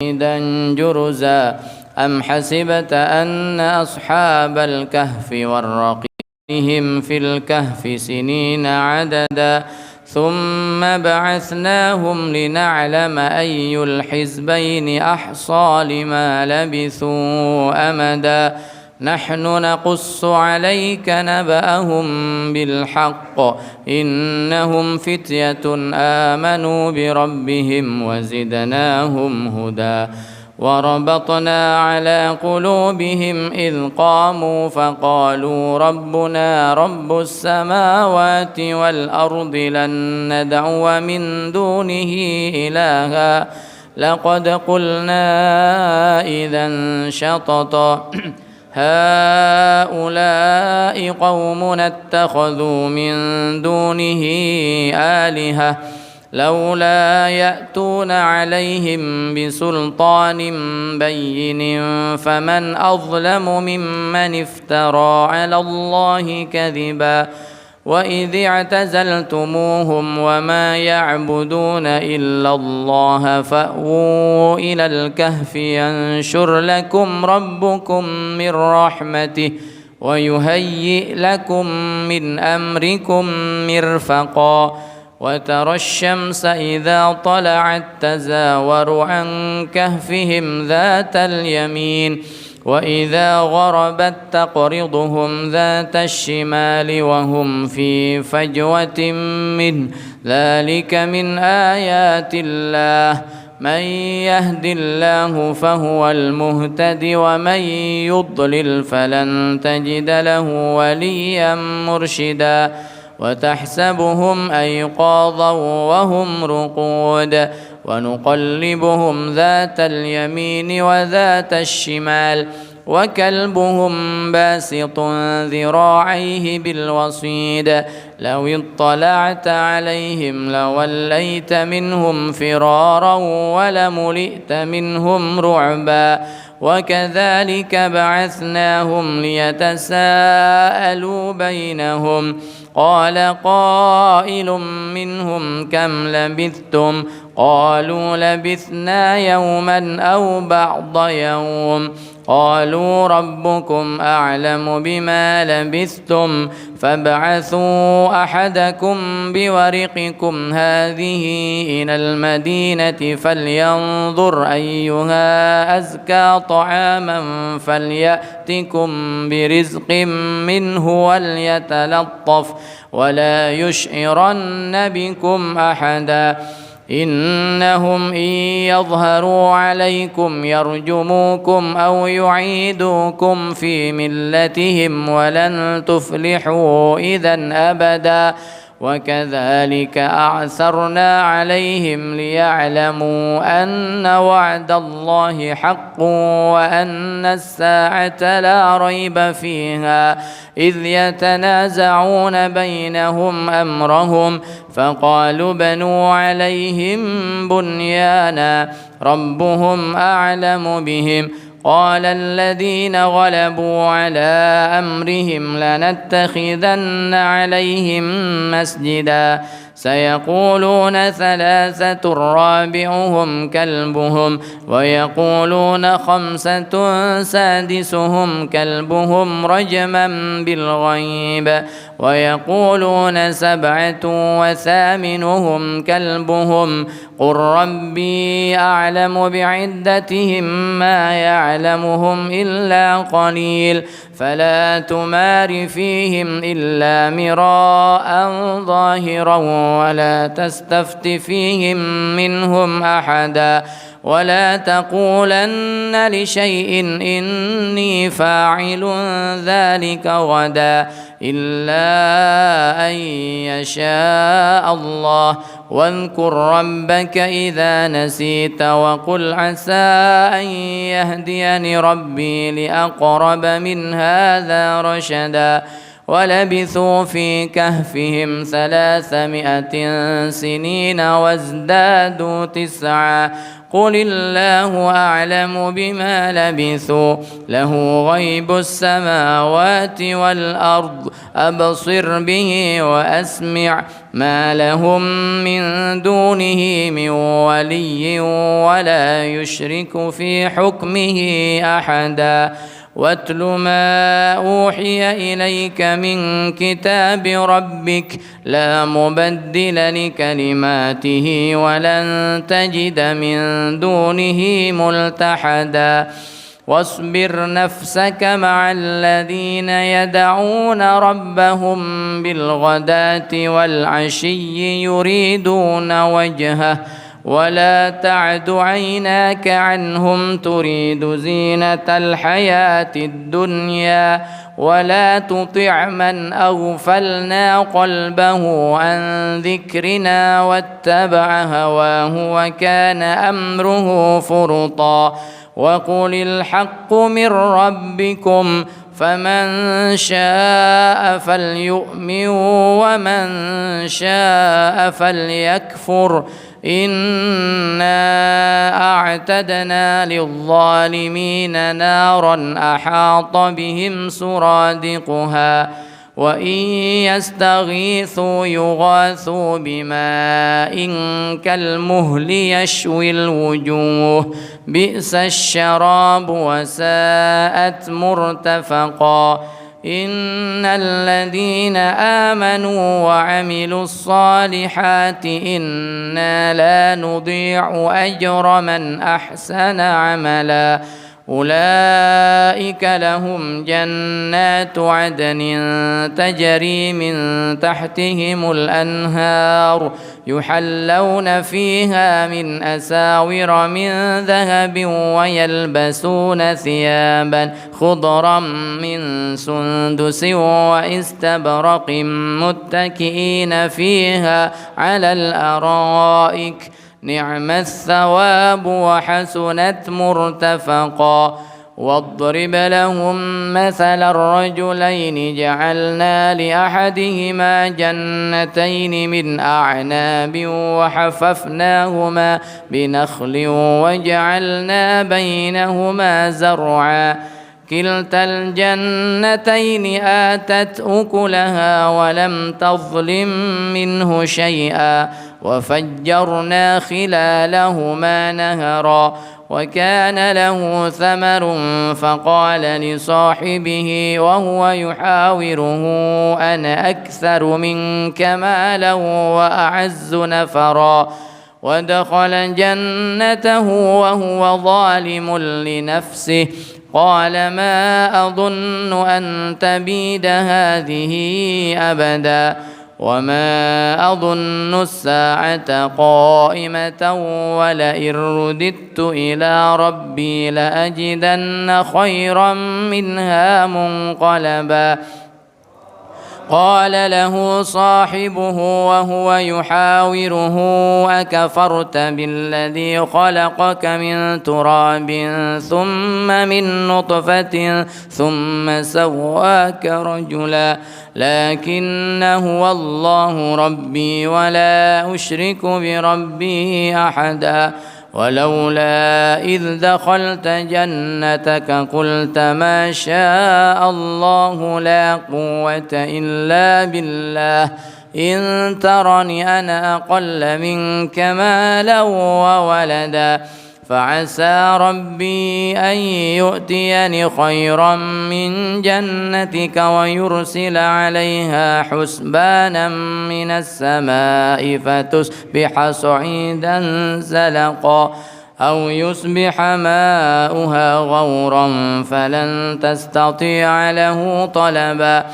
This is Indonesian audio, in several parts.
جرزا أم حسبت أن أصحاب الكهف والرقيم في الكهف سنين عددا ثم بعثناهم لنعلم أي الحزبين أحصى لما لبثوا أمدا نحن نقص عليك نبأهم بالحق إنهم فتية آمنوا بربهم وزدناهم هدى وربطنا على قلوبهم إذ قاموا فقالوا ربنا رب السماوات والأرض لن ندعو من دونه إلها لقد قلنا إذا شططا هؤلاء قومنا اتخذوا من دونه آلهة لولا يأتون عليهم بسلطان بين فمن أظلم ممن افترى على الله كذبا وإذ اعتزلتموهم وما يعبدون إلا الله فأووا إلى الكهف ينشر لكم ربكم من رحمته ويهيئ لكم من أمركم مرفقا وترى الشمس إذا طلعت تزاور عن كهفهم ذات اليمين وإذا غربت تقرضهم ذات الشمال وهم في فجوة منه ذلك من آيات الله من يهد الله فهو المهتد ومن يضلل فلن تجد له وليا مرشدا وتحسبهم أيقاظا وهم رقود ونقلبهم ذات اليمين وذات الشمال وكلبهم باسط ذراعيه بالوصيد لو اطلعت عليهم لوليت منهم فرارا ولملئت منهم رعبا وكذلك بعثناهم ليتساءلوا بينهم قال قائل منهم كم لبثتم قالوا لبثنا يوما أو بعض يوم قالوا ربكم أعلم بما لبثتم فابعثوا أحدكم بورقكم هذه إلى المدينة فلينظر أيها أزكى طعاما فليأتكم برزق منه وليتلطف ولا يشعرن بكم أحدا إنهم إن يظهروا عليكم يرجموكم أو يعيدوكم في ملتهم ولن تفلحوا إذا أبدا وكذلك أعثرنا عليهم ليعلموا أن وعد الله حق وأن الساعة لا ريب فيها إذ يتنازعون بينهم أمرهم فقالوا بنوا عليهم بنيانا ربهم أعلم بهم قال الذين غلبوا على أمرهم لنتخذن عليهم مسجدا سيقولون ثلاثة رابعهم كلبهم ويقولون خمسة سادسهم كلبهم رجما بالغيب ويقولون سبعة وثامنهم كلبهم قل ربي أعلم بعدتهم ما يعلمهم إلا قليل فلا تمار فيهم إلا مراء ظاهرا ولا تستفت فيهم منهم أحدا ولا تقولن لشيء إني فاعل ذلك غدا إلا أن يشاء الله واذكر ربك إذا نسيت وقل عسى أن يهديني ربي لأقرب من هذا رشدا ولبثوا في كهفهم 300 سنين وازدادوا 9 قل الله أعلم بما لبثوا له غيب السماوات والأرض أبصر به وأسمع ما لهم من دونه من ولي ولا يشرك في حكمه أحدا واتل ما أوحي إليك من كتاب ربك لا مبدل لكلماته ولن تجد من دونه ملتحدا واصبر نفسك مع الذين يدعون ربهم بالغداة والعشي يريدون وجهه ولا تعد عيناك عنهم تريد زينة الحياة الدنيا ولا تطع من أغفلنا قلبه عن ذكرنا واتبع هواه وكان أمره فرطا وقل الحق من ربكم فمن شاء فليؤمن ومن شاء فليكفر إنا أعتدنا للظالمين نارا أحاط بهم سرادقها وإن يستغيثوا يغاثوا بماء كالمهل يشوي الوجوه بئس الشراب وساءت مرتفقا إن الذين آمنوا وعملوا الصالحات إنا لا نضيع أجر من أحسن عملا أولئك لهم جنات عدن تجري من تحتهم الأنهار يحلون فيها من أساور من ذهب ويلبسون ثيابا خضرا من سندس واستبرق متكئين فيها على الأرائك نعم الثواب وحسنت مرتفقا واضرب لهم مثل الرجلين جعلنا لأحدهما جنتين من أعناب وحففناهما بنخل وجعلنا بينهما زرعا كلتا الجنتين آتت أكلها ولم تظلم منه شيئا وفجرنا خلالهما نهرا وكان له ثمر فقال لصاحبه وهو يحاوره أنا أكثر منك مالا وأعز نفرا ودخل جنته وهو ظالم لنفسه قال ما أظن أن تبيد هذه أبدا وما أظن الساعة قائمة ولئن رددت إلى ربي لأجدن خيرا منها منقلبا قال له صاحبه وهو يحاوره أكفرت بالذي خلقك من تراب ثم من نطفة ثم سواك رجلا لكن هو الله ربي ولا أشرك بربي أحدا ولولا إذ دخلت جنتك قلت ما شاء الله لا قوة إلا بالله إن ترني أنا أقل منك مالا وولدا فعسى ربي أن يؤتيني خيرا من جنتك ويرسل عليها حسبانا من السماء فتصبح صعيدا زلقا أو يصبح ماؤها غورا فلن تستطيع له طلبا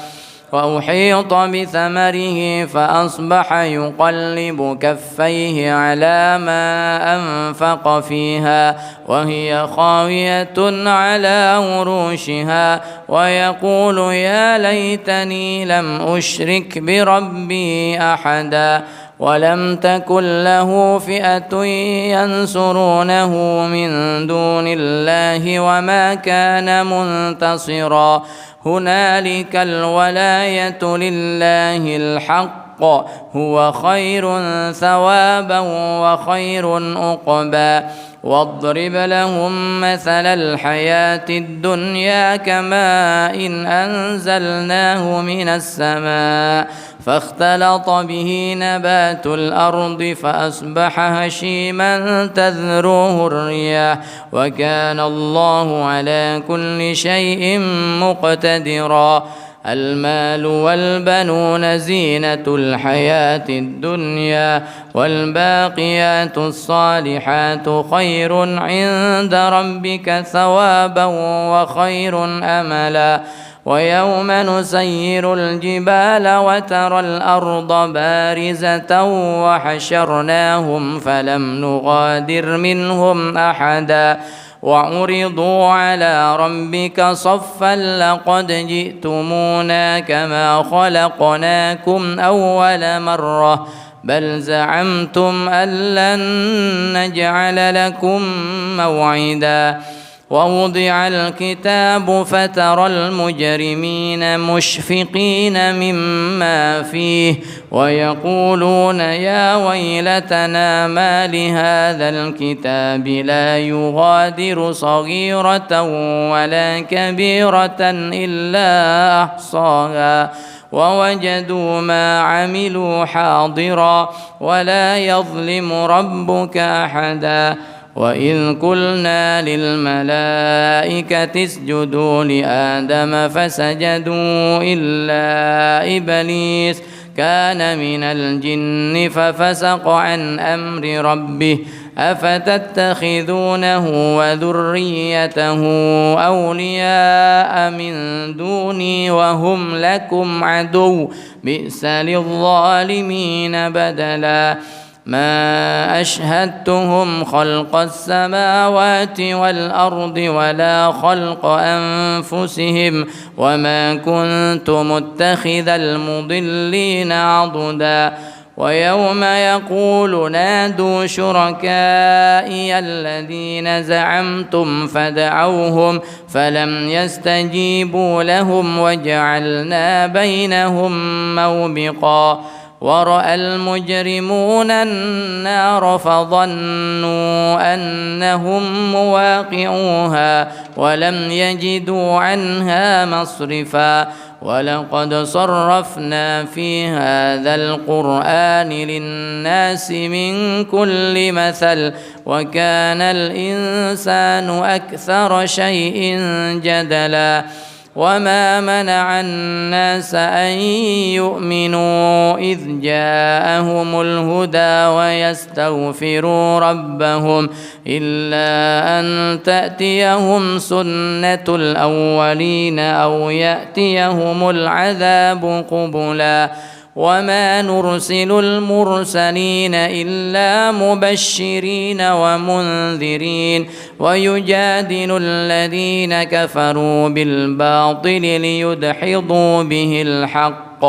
وأحيط بثمره فأصبح يقلب كفيه على ما أنفق فيها وهي خاوية على عروشها ويقول يا ليتني لم أشرك بربي أحدا ولم تكن له فئة ينصرونه من دون الله وما كان منتصرا هنالك الولاية لله الحق هو خير ثوابا وخير عقبا واضرب لهم مثل الحياة الدنيا كماء إن أنزلناه من السماء فاختلط به نبات الأرض فأصبح هشيما تذروه الرياح وكان الله على كل شيء مقتدرا. المال والبنون زينة الحياة الدنيا والباقيات الصالحات خير عند ربك ثوابا وخير أملا. ويوم نسير الجبال وترى الأرض بارزة وحشرناهم فلم نغادر منهم أحدا وعرضوا على ربك صفا لقد جئتمونا كما خلقناكم أول مرة بل زعمتم أن لن نجعل لكم موعدا. ووضع الكتاب فترى المجرمين مشفقين مما فيه ويقولون يا ويلتنا ما لهذا الكتاب لا يغادر صغيرة ولا كبيرة إلا أحصاها ووجدوا ما عملوا حاضرا ولا يظلم ربك أحدا. وإذ قلنا للملائكة اسجدوا لآدم فسجدوا إلا إبليس كان من الجن ففسق عن أمر ربه أفتتخذونه وذريته أولياء من دوني وهم لكم عدو بئس للظالمين بدلا. ما أشهدتهم خلق السماوات والأرض ولا خلق أنفسهم وما كنت متخذ المضلين عضدا. ويوم يقول نادوا شركائي الذين زعمتم فدعوهم فلم يستجيبوا لهم وجعلنا بينهم موبقا. ورأى المجرمون النار فظنوا أنهم مواقعوها ولم يجدوا عنها مصرفا. ولقد صرفنا في هذا القرآن للناس من كل مثل وكان الإنسان أكثر شيء جدلا. وما منع الناس أن يؤمنوا إذ جاءهم الهدى ويستغفروا ربهم إلا أن تأتيهم سنة الأولين أو يأتيهم العذاب قبلا. وما نرسل المرسلين إلا مبشرين ومنذرين ويجادل الذين كفروا بالباطل ليدحضوا به الحق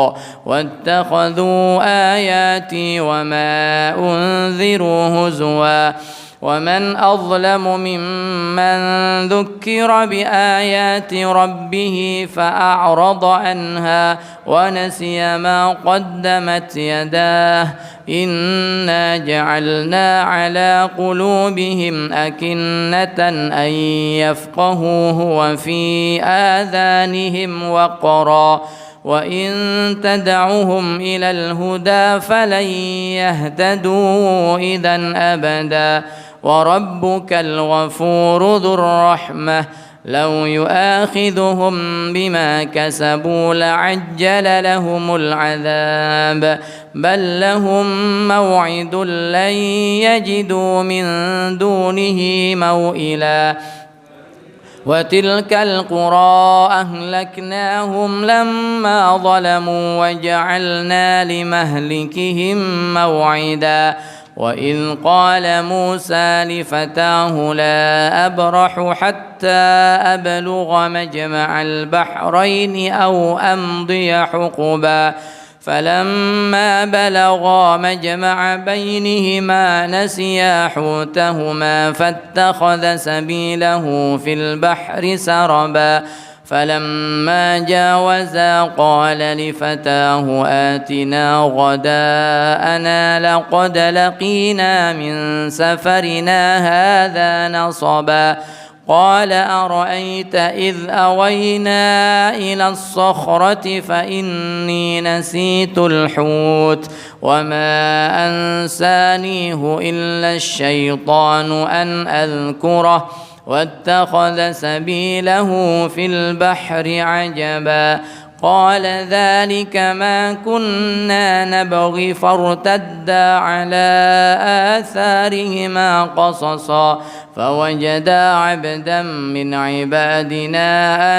واتخذوا آياتي وما أنذروا هزوا. ومن أظلم ممن ذكر بآيات ربه فأعرض عنها ونسي ما قدمت يداه إنا جعلنا على قلوبهم أكنة أن يفقهوه وفي آذانهم وقرا وإن تدعهم إلى الهدى فلن يهتدوا إذا أبدا. وربك الغفور ذو الرحمة لو يؤاخذهم بما كسبوا لعجل لهم العذاب بل لهم موعد لن يجدوا من دونه موئلا. وتلك القرى أهلكناهم لما ظلموا وجعلنا لمهلكهم موعدا. وإذ قال موسى لفتاه لا أبرح حتى أبلغ مجمع البحرين أو أمضي حقبا فلما بلغا مجمع بينهما نسيا حوتهما فاتخذ سبيله في البحر سربا فلما جاوزا قال لفتاه آتنا غداءنا لقد لقينا من سفرنا هذا نصبا قال أرأيت إذ أوينا إلى الصخرة فإني نسيت الحوت وما أنسانيه إلا الشيطان أن أذكره واتخذ سبيله في البحر عجبا قال ذلك ما كنا نبغي فارتدا على آثارهما قصصا فوجدا عبدا من عبادنا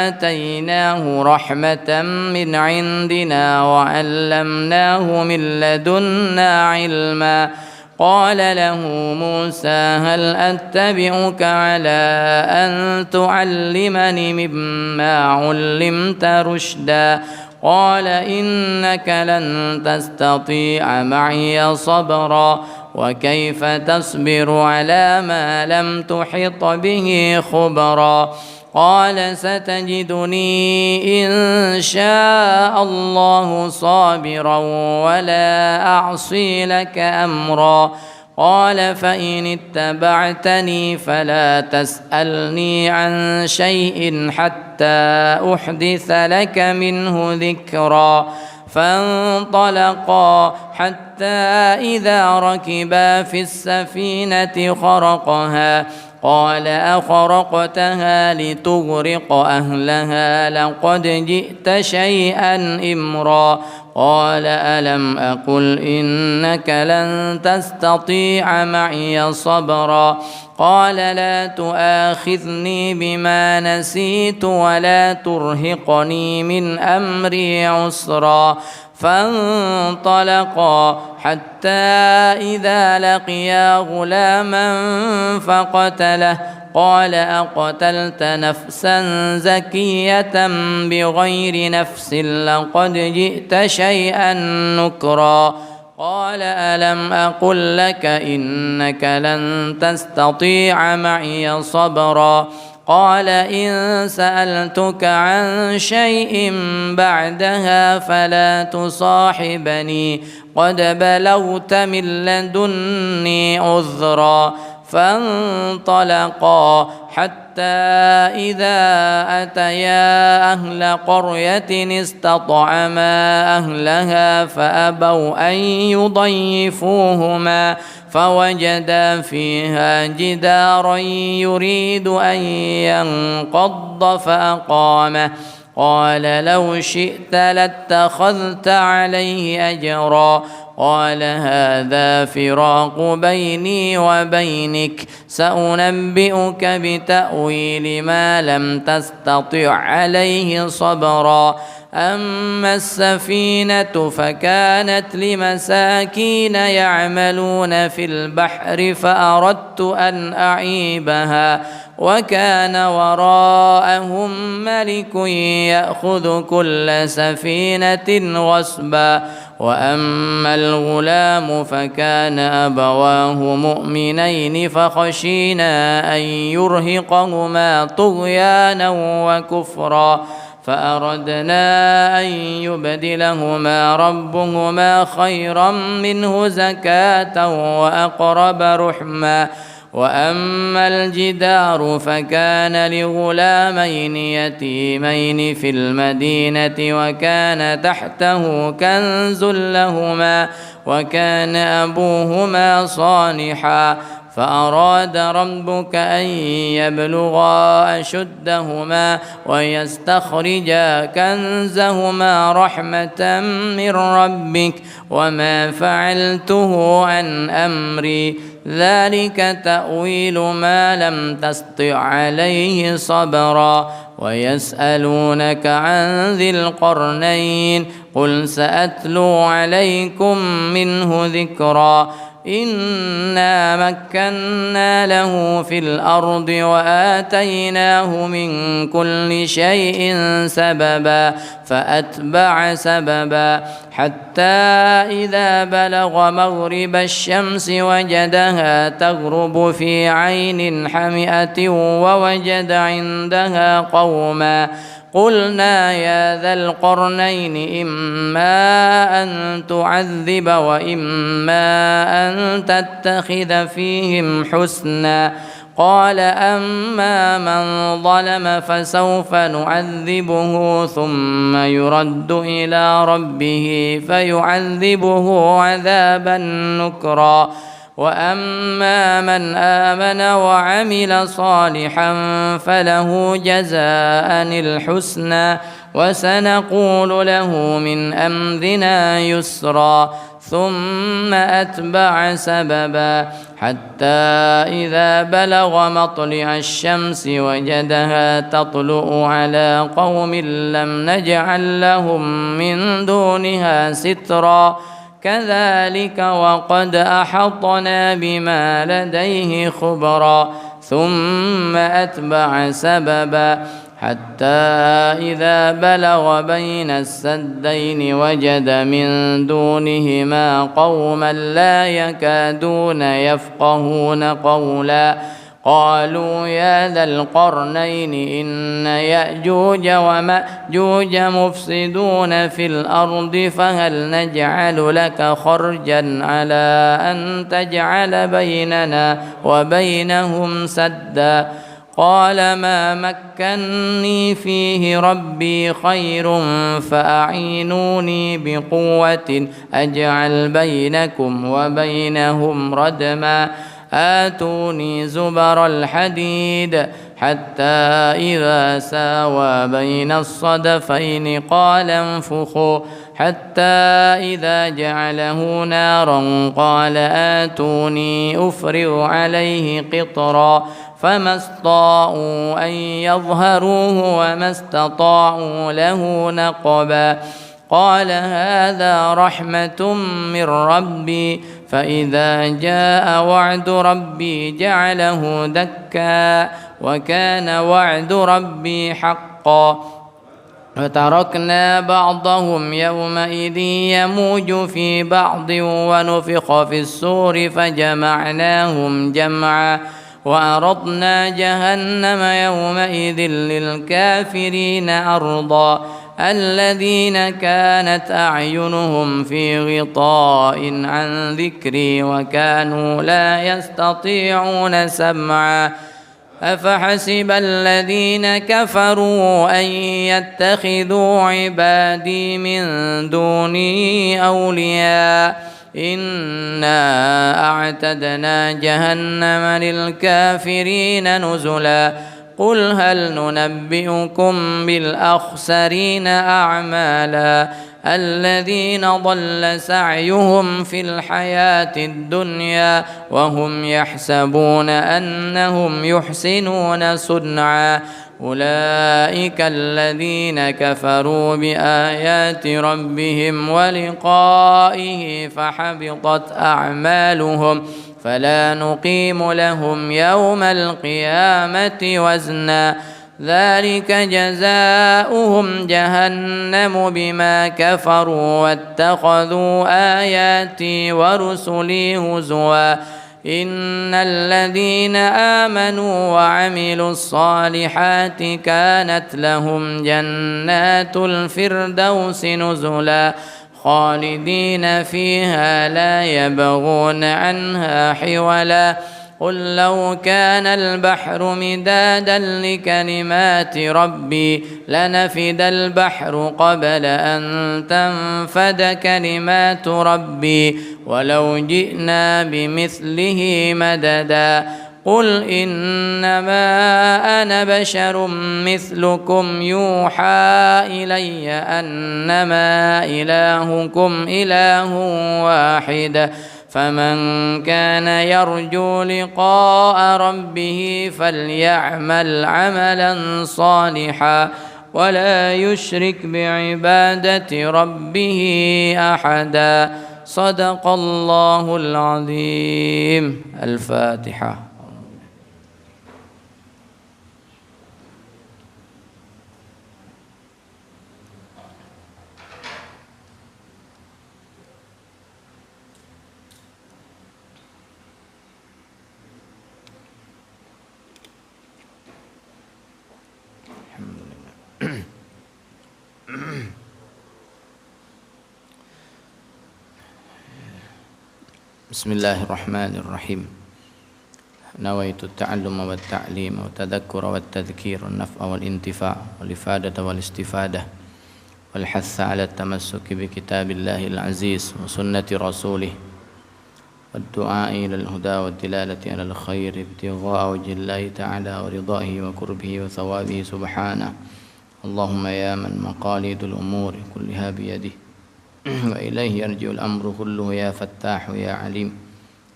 آتيناه رحمة من عندنا وعلمناه من لدنا علما قال له موسى هل أتبعك على أن تعلمني مما علمت رشدا قال إنك لن تستطيع معي صبرا وكيف تصبر على ما لم تحط به خبرا قال ستجدني إن شاء الله صابرا ولا أعصي لك أمرا قال فإن اتبعتني فلا تسألني عن شيء حتى أحدث لك منه ذكرا فانطلقا حتى إذا ركبا في السفينة خرقها قال أخرقتها لتغرق أهلها لقد جئت شيئا إمرا قال ألم أقل إنك لن تستطيع معي صبرا قال لا تؤاخذني بما نسيت ولا ترهقني من أمري عسرا فانطلقا حتى إذا لقيا غلاما فقتله قال أقتلت نفسا زكية بغير نفس لقد جئت شيئا نكرا قال ألم أقل لك إنك لن تستطيع معي صبرا قال إن سألتك عن شيء بعدها فلا تصاحبني قد بلغت من لدني عذرا فانطلقا حتى إذا أتيا أهل قرية استطعما أهلها فأبوا أن يضيفوهما فوجدا فيها جدارا يريد أن ينقض فأقامه قال لو شئت لاتخذت عليه أجرا قال هذا فراق بيني وبينك سأنبئك بتأويل ما لم تستطع عليه صبرا أما السفينة فكانت لمساكين يعملون في البحر فأردت أن أعيبها وكان وراءهم ملك يأخذ كل سفينة غصبا وأما الغلام فكان أبواه مؤمنين فخشينا أن يرهقهما طغيانا وكفرا فأردنا أن يبدلهما ربهما خيرا منه زكاة وأقرب رحما وأما الجدار فكان لغلامين يتيمين في المدينة وكان تحته كنز لهما وكان أبوهما صالحا فأراد ربك أن يبلغا أشدهما ويستخرجا كنزهما رحمة من ربك وما فعلته عن أمري ذلك تأويل ما لم تسطع عليه صبرا ويسألونك عن ذي القرنين قل سأتلو عليكم منه ذكرا إنا مكنا له في الأرض وآتيناه من كل شيء سببا فأتبع سببا حتى إذا بلغ مغرب الشمس وجدها تغرب في عين حمئة ووجد عندها قوما قلنا يا ذا القرنين إما أن تعذب وإما أن تتخذ فيهم حسنا قال أما من ظلم فسوف نعذبه ثم يرد إلى ربه فيعذبه عذابا نكرا وأما من آمن وعمل صالحا فله جزاء الحسنى وسنقول له من أمرنا يسرا ثم أتبع سببا حتى إذا بلغ مطلع الشمس وجدها تطلع على قوم لم نجعل لهم من دونها سترا كذلك وقد أحطنا بما لديه خبرا ثم أتبع سببا حتى إذا بلغ بين السدين وجد من دونهما قوما لا يكادون يفقهون قولا قالوا يا ذا القرنين إن يأجوج ومأجوج مفسدون في الأرض فهل نجعل لك خرجا على أن تجعل بيننا وبينهم سدا قال ما مكني فيه ربي خير فأعينوني بقوة أجعل بينكم وبينهم ردما آتوني زبر الحديد حتى إذا ساوى بين الصدفين قال انفخوا حتى إذا جعله نارا قال آتوني أفرغ عليه قطرا فما استطاعوا أن يظهروه وما استطاعوا له نقبا قال هذا رحمة من ربي فإذا جاء وعد ربي جعله دكا وكان وعد ربي حقا فتركنا بعضهم يومئذ يموج في بعض ونفخ في الصور فجمعناهم جمعا وعرضنا جهنم يومئذ للكافرين عرضا الذين كانت أعينهم في غطاء عن ذكري وكانوا لا يستطيعون سمعا أفحسب الذين كفروا أن يتخذوا عبادي من دوني أولياء إنا أعتدنا جهنم للكافرين نزلا قل هل ننبئكم بالأخسرين أعمالا الذين ضل سعيهم في الحياة الدنيا وهم يحسبون أنهم يحسنون صنعا أولئك الذين كفروا بآيات ربهم ولقائه فحبطت أعمالهم فلا نقيم لهم يوم القيامة وزنا ذلك جزاؤهم جهنم بما كفروا واتخذوا آياتي ورسلي هزوا إن الذين آمنوا وعملوا الصالحات كانت لهم جنات الفردوس نزلا خالدين فيها لا يبغون عنها حولا قل لو كان البحر مدادا لكلمات ربي لنفد البحر قبل أن تنفد كلمات ربي ولو جئنا بمثله مددا قل إنما أنا بشر مثلكم يوحى إلي أنما إلهكم إله واحد فمن كان يرجو لقاء ربه فليعمل عملا صالحا ولا يشرك بعبادة ربه أحدا صدق الله العظيم. الفاتحة. الحمد لله. بسم الله الرحمن الرحيم نويت التعلم والتعليم والتذكر والتذكير والنفع والانتفاع والإفادة والاستفادة والحث على التمسك بكتاب الله العزيز وسنة رسوله والدعاء إلى الهدى والدلالة على الخير ابتغاء وجه الله تعالى ورضائه وقربه وثوابه سبحانه. اللهم يا من مقاليد الأمور كلها بيده وإليه يرجع الأمر كله يا فتاح يا عليم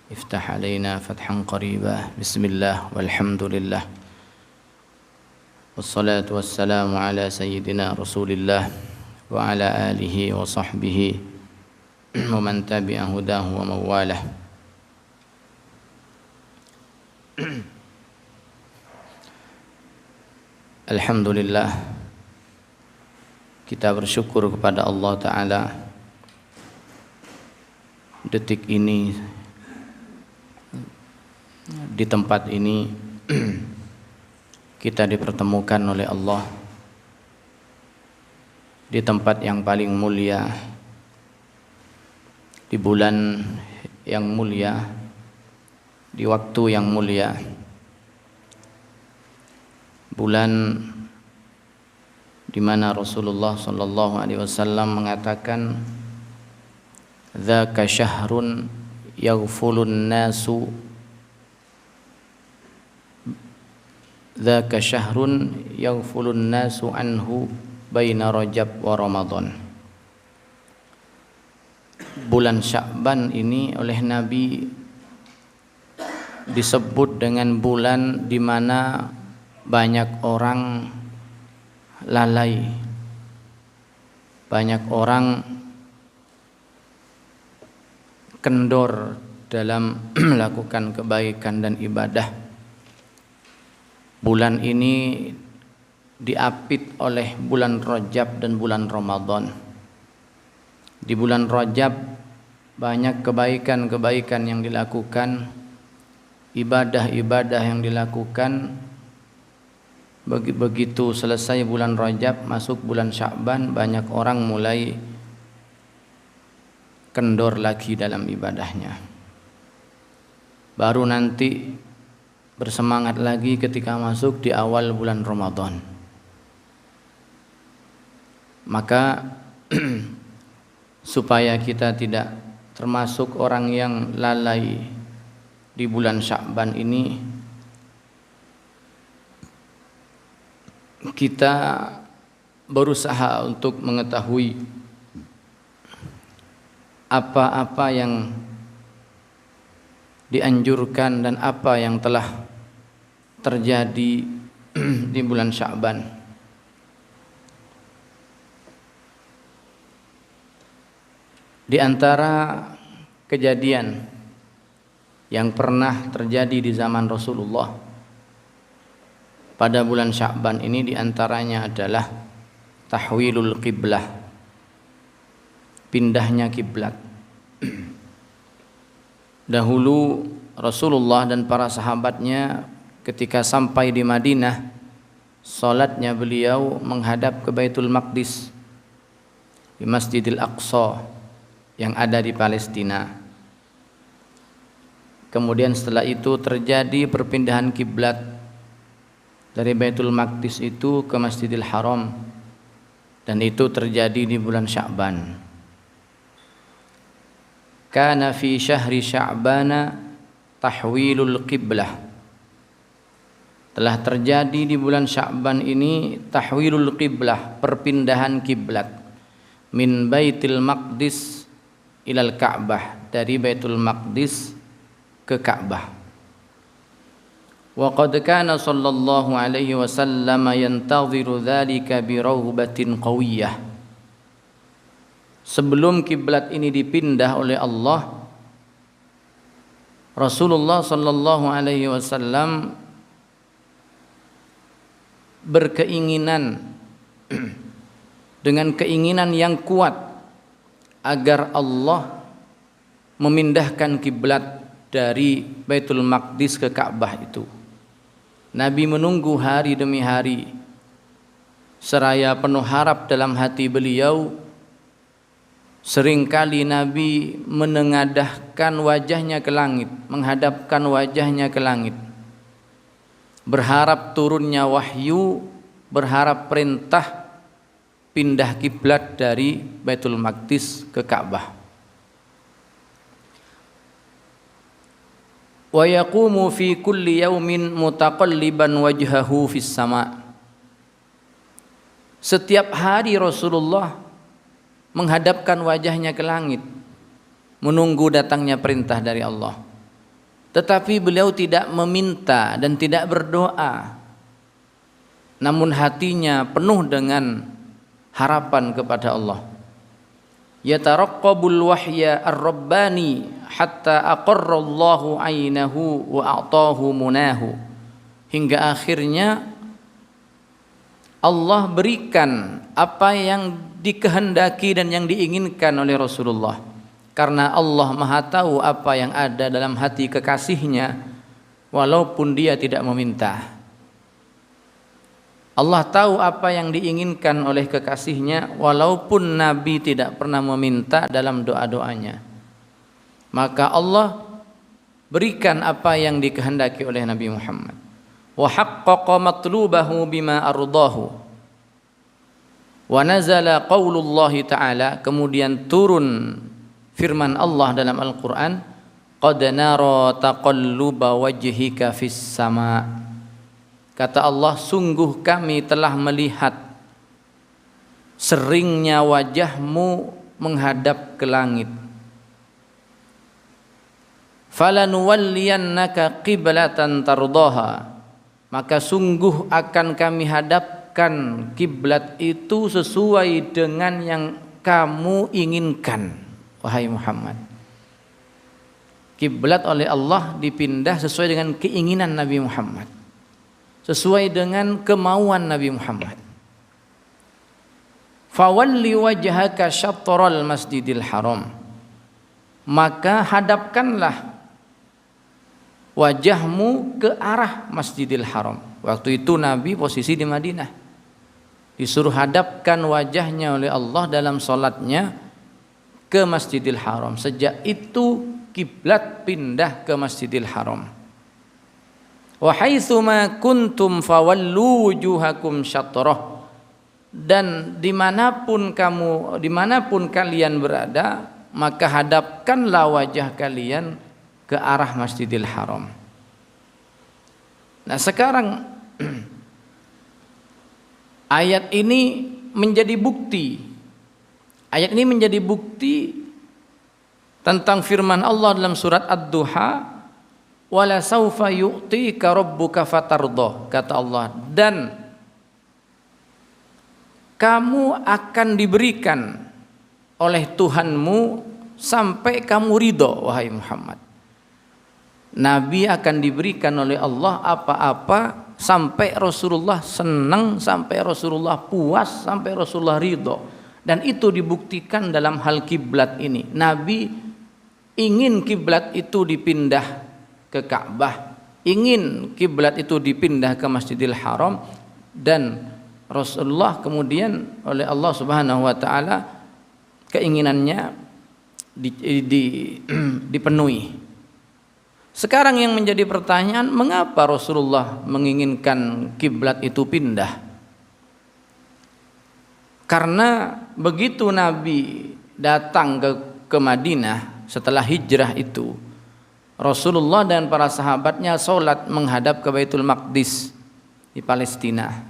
افتح علينا فتحا قريبا. بسم الله والحمد لله والصلاة والسلام على سيدنا رسول الله وعلى آله وصحبه ومن تبع هداه ومن والاه. Alhamdulillah, kita bersyukur kepada Allah Ta'ala. Detik ini, di tempat ini, kita dipertemukan oleh Allah di tempat yang paling mulia, di bulan yang mulia, di waktu yang mulia, bulan di mana Rasulullah sallallahu alaihi wasallam mengatakan dzaka syahrun yaghfulun nasu dzaka syahrun yaghfulun nasu anhu baina Rajab wa Ramadan. Bulan Sya'ban ini oleh Nabi disebut dengan bulan di mana banyak orang lalai, banyak orang kendor dalam melakukan kebaikan dan ibadah. Bulan ini diapit oleh bulan Rajab dan bulan Ramadan. Di bulan Rajab banyak kebaikan-kebaikan yang dilakukan, ibadah-ibadah yang dilakukan. Begitu selesai bulan Rajab, masuk bulan Sya'ban, banyak orang mulai kendor lagi dalam ibadahnya. Baru nanti bersemangat lagi ketika masuk di awal bulan Ramadan. Maka supaya kita tidak termasuk orang yang lalai di bulan Sya'ban ini, kita berusaha untuk mengetahui apa-apa yang dianjurkan dan apa yang telah terjadi di bulan Sya'ban. Di antara kejadian yang pernah terjadi di zaman Rasulullah pada bulan Sya'ban ini, di antaranya adalah tahwilul qiblah, pindahnya kiblat. Dahulu Rasulullah dan para sahabatnya ketika sampai di Madinah, salatnya beliau menghadap ke Baitul Maqdis, di Masjidil Aqsa yang ada di Palestina. Kemudian setelah itu terjadi perpindahan kiblat dari Baitul Maqdis itu ke Masjidil Haram, dan itu terjadi di bulan Sya'ban. Kana fi syahri Sya'bana tahwilul qiblah. Telah terjadi di bulan Sya'ban ini tahwilul qiblah, perpindahan kiblat, min Baitul Maqdis ilal Ka'bah, dari Baitul Maqdis ke Ka'bah. Wa qad kana sallallahu alaihi wasallam yantadhiru dzalika bi raubatin qawiyyah. Sebelum kiblat ini dipindah oleh Allah, Rasulullah sallallahu alaihi wasallam berkeinginan dengan keinginan yang kuat agar Allah memindahkan kiblat dari Baitul Maqdis ke Ka'bah itu. Nabi menunggu hari demi hari, seraya penuh harap dalam hati beliau Seringkali Nabi menengadahkan wajahnya ke langit, menghadapkan wajahnya ke langit, berharap turunnya wahyu, berharap perintah pindah kiblat dari Baitul Maqdis ke Ka'bah. Wa yaqumu fi kulli yaumin mutaqalliban wajhahu fis sama'. Setiap hari Rasulullah menghadapkan wajahnya ke langit, menunggu datangnya perintah dari Allah. Tetapi beliau tidak meminta dan tidak berdoa, namun hatinya penuh dengan harapan kepada Allah. Yataraqqabul wahya ar-rabbani hatta aqarra Allahu 'ainahu wa a'tahu munahu. Hingga akhirnya Allah berikan apa yang dikehendaki dan yang diinginkan oleh Rasulullah, karena Allah Maha tahu apa yang ada dalam hati kekasihnya walaupun dia tidak meminta. Allah tahu apa yang diinginkan oleh kekasihnya walaupun Nabi tidak pernah meminta dalam doa-doanya. Maka Allah berikan apa yang dikehendaki oleh Nabi Muhammad. Wa haqqaqa matlubahu bima ardahu. Wa nazala qaulullahi ta'ala, kemudian turun firman Allah dalam Al-Qur'an, qad nara taqalluba wajhika fis sama'. Kata Allah, sungguh kami telah melihat seringnya wajahmu menghadap ke langit. Falanuwalliyannaka qiblatan tardaha, maka sungguh akan kami hadapkan kiblat itu sesuai dengan yang kamu inginkan, wahai Muhammad. Kiblat oleh Allah dipindah sesuai dengan keinginan Nabi Muhammad, sesuai dengan kemauan Nabi Muhammad. Fawalli wajhaka syatral masjidil haram, maka hadapkanlah wajahmu ke arah Masjidil Haram. Waktu itu Nabi posisi di Madinah, disuruh hadapkan wajahnya oleh Allah dalam sholatnya ke Masjidil Haram. Sejak itu kiblat pindah ke Masjidil Haram. Wa haitsuma kuntum fawallu wujuhakum syatrah, dan dimanapun kalian berada, maka hadapkanlah wajah kalian ke arah Masjidil Haram. Nah, sekarang ayat ini menjadi bukti. Ayat ini menjadi bukti tentang firman Allah dalam surat Ad-Duha, wala saufa yu'tika rabbuka fatardah, kata Allah, dan kamu akan diberikan oleh Tuhanmu sampai kamu ridho, wahai Muhammad. Nabi akan diberikan oleh Allah apa-apa sampai Rasulullah senang, sampai Rasulullah puas, sampai Rasulullah ridho. Dan itu dibuktikan dalam hal kiblat ini. Nabi ingin kiblat itu dipindah ke Ka'bah, ingin kiblat itu dipindah ke Masjidil Haram, dan Rasulullah kemudian oleh Allah Subhanahu wa taala keinginannya dipenuhi. Sekarang yang menjadi pertanyaan, mengapa Rasulullah menginginkan kiblat itu pindah? Karena begitu Nabi datang ke Madinah setelah hijrah itu, Rasulullah dan para sahabatnya sholat menghadap ke Baitul Maqdis di Palestina.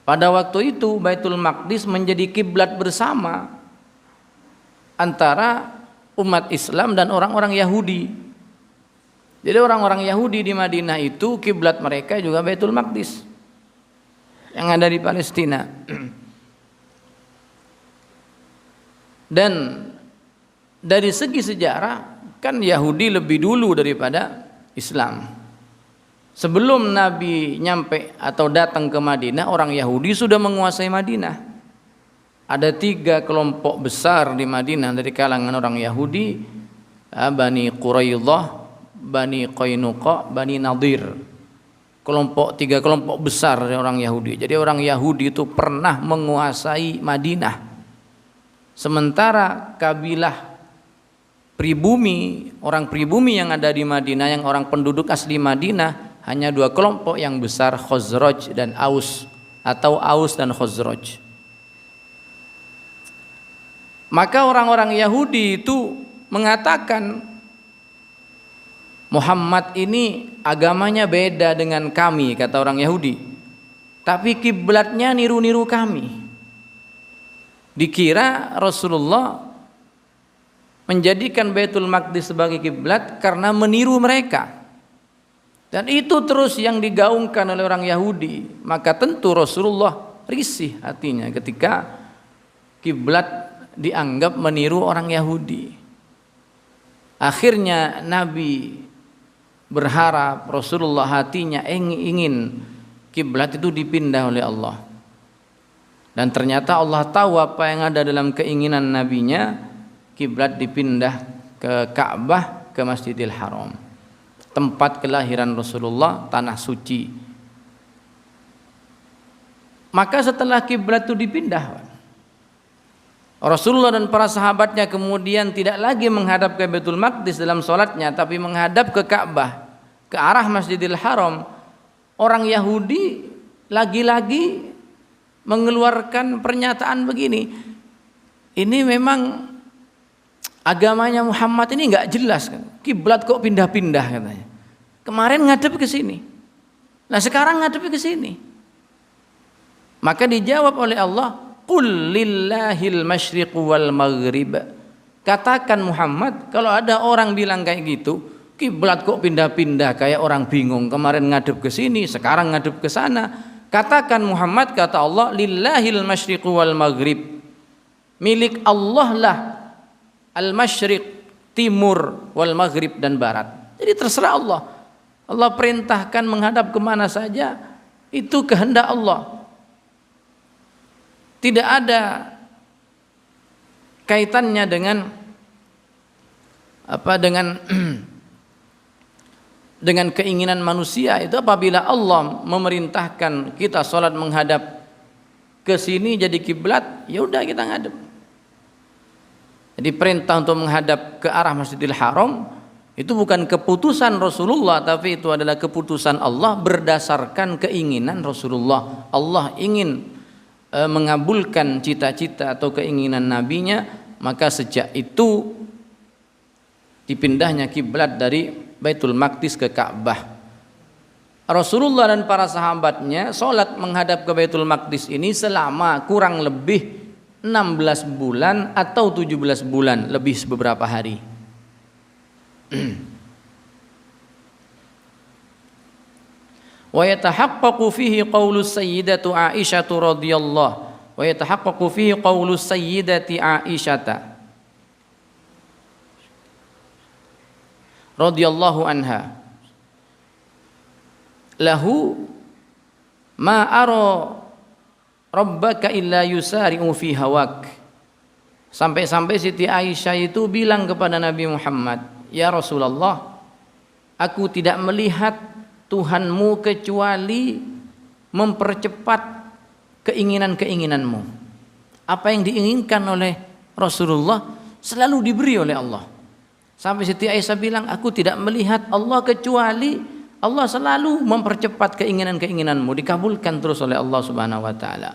Pada waktu itu Baitul Maqdis menjadi kiblat bersama antara umat Islam dan orang-orang Yahudi. Jadi orang-orang Yahudi di Madinah itu kiblat mereka juga Baitul Maqdis yang ada di Palestina. Dan dari segi sejarah kan Yahudi lebih dulu daripada Islam. Sebelum Nabi nyampe atau datang ke Madinah, orang Yahudi sudah menguasai Madinah. Ada 3 kelompok besar di Madinah dari kalangan orang Yahudi, Bani Quraidah, Bani Qainuqa, Bani Nadir. 3 kelompok besar dari orang Yahudi. Jadi orang Yahudi itu pernah menguasai Madinah. Sementara kabilah pribumi, orang pribumi yang ada di Madinah, yang orang penduduk asli Madinah, hanya dua kelompok yang besar, Khazraj dan Aus, atau Aus dan Khazraj. Maka orang-orang Yahudi itu mengatakan, Muhammad ini agamanya beda dengan kami, kata orang Yahudi, tapi kiblatnya niru-niru kami. Dikira Rasulullah menjadikan Baitul Maqdis sebagai kiblat karena meniru mereka. Dan itu terus yang digaungkan oleh orang Yahudi. Maka tentu Rasulullah risih hatinya ketika kiblat dianggap meniru orang Yahudi. Akhirnya Nabi berharap, Rasulullah hatinya ingin kiblat itu dipindah oleh Allah. Dan ternyata Allah tahu apa yang ada dalam keinginan nabinya, kiblat dipindah ke Ka'bah, ke Masjidil Haram, tempat kelahiran Rasulullah, tanah suci. Maka setelah kiblat itu dipindah, Rasulullah dan para sahabatnya kemudian tidak lagi menghadap ke Baitul Maqdis dalam sholatnya, tapi menghadap ke Ka'bah, ke arah Masjidil Haram. Orang Yahudi lagi-lagi mengeluarkan pernyataan begini, ini memang agamanya Muhammad ini nggak jelas, kiblat kok pindah-pindah katanya. Kemarin ngadep ke sini, nah sekarang ngadep ke sini. Maka dijawab oleh Allah, qul lillahil masyriqu wal maghrib. Katakan Muhammad, kalau ada orang bilang kayak gitu, kiblat kok pindah-pindah, kayak orang bingung, kemarin ngadep ke sini, sekarang ngadep ke sana. Katakan Muhammad, kata Allah, lillahil masyriqu wal maghrib, milik Allah lah al-masyriq, timur, wal maghrib, dan barat. Jadi terserah Allah. Allah perintahkan menghadap kemana saja, itu kehendak Allah. Tidak ada kaitannya dengan dengan keinginan manusia. Itu apabila Allah memerintahkan kita sholat menghadap ke sini jadi kiblat, ya udah kita ngadep. Jadi perintah untuk menghadap ke arah Masjidil Haram itu bukan keputusan Rasulullah, tapi itu adalah keputusan Allah berdasarkan keinginan Rasulullah. Allah ingin mengabulkan cita-cita atau keinginan nabinya, maka sejak itu dipindahnya kiblat dari Baitul Maqdis ke Ka'bah. Rasulullah dan para sahabatnya sholat menghadap ke Baitul Maqdis ini selama kurang lebih 16 bulan atau 17 bulan, lebih beberapa hari. Wa yatahaqqaqu fihi qaulu sayyidatu Aisyah radhiyallahu wa yatahaqqaqu fihi qaulu sayyidati Aisyah radhiyallahu anha lahu ma ara rabbaka illa yusari'u fi hawak. Sampai-sampai Siti Aisyah itu bilang kepada Nabi Muhammad, ya Rasulullah, aku tidak melihat Tuhanmu kecuali mempercepat keinginan-keinginanmu. Apa yang diinginkan oleh Rasulullah selalu diberi oleh Allah. Sampai Siti Aisyah bilang, aku tidak melihat Allah kecuali Allah selalu mempercepat keinginan-keinginanmu, dikabulkan terus oleh Allah Subhanahu wa taala.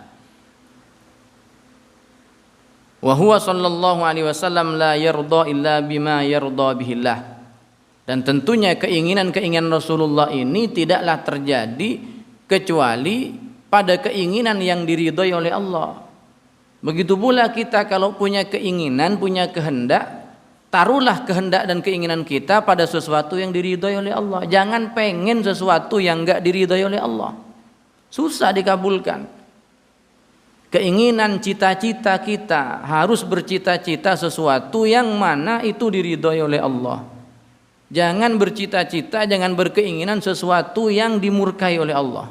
Wa huwa sallallahu alaihi wasallam la yarda illa bima yarda bihillah. Dan tentunya keinginan-keinginan Rasulullah ini tidaklah terjadi kecuali pada keinginan yang diridhai oleh Allah. Begitu pula kita kalau punya keinginan, punya kehendak, taruhlah kehendak dan keinginan kita pada sesuatu yang diridhai oleh Allah. Jangan pengen sesuatu yang enggak diridhai oleh Allah, susah dikabulkan. Keinginan, cita-cita kita harus bercita-cita sesuatu yang mana itu diridhai oleh Allah. Jangan bercita-cita, jangan berkeinginan sesuatu yang dimurkai oleh Allah.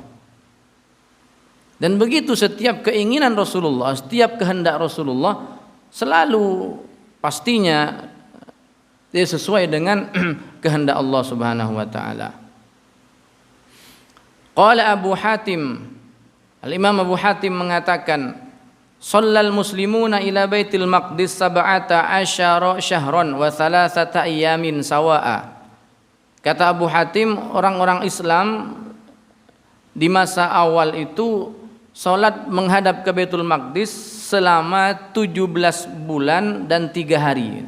Dan begitu setiap keinginan Rasulullah, setiap kehendak Rasulullah selalu pastinya dia sesuai dengan kehendak Allah Subhanahu wa taala. Qala Abu Hatim, Al-Imam Abu Hatim mengatakan, Shallal muslimuna ila baitil maqdis sab'ata asyara syahran wa thalathata ayyamin sawa'a. Kata Abu Hatim, orang-orang Islam di masa awal itu salat menghadap ke Baitul Maqdis selama 17 bulan dan 3 hari.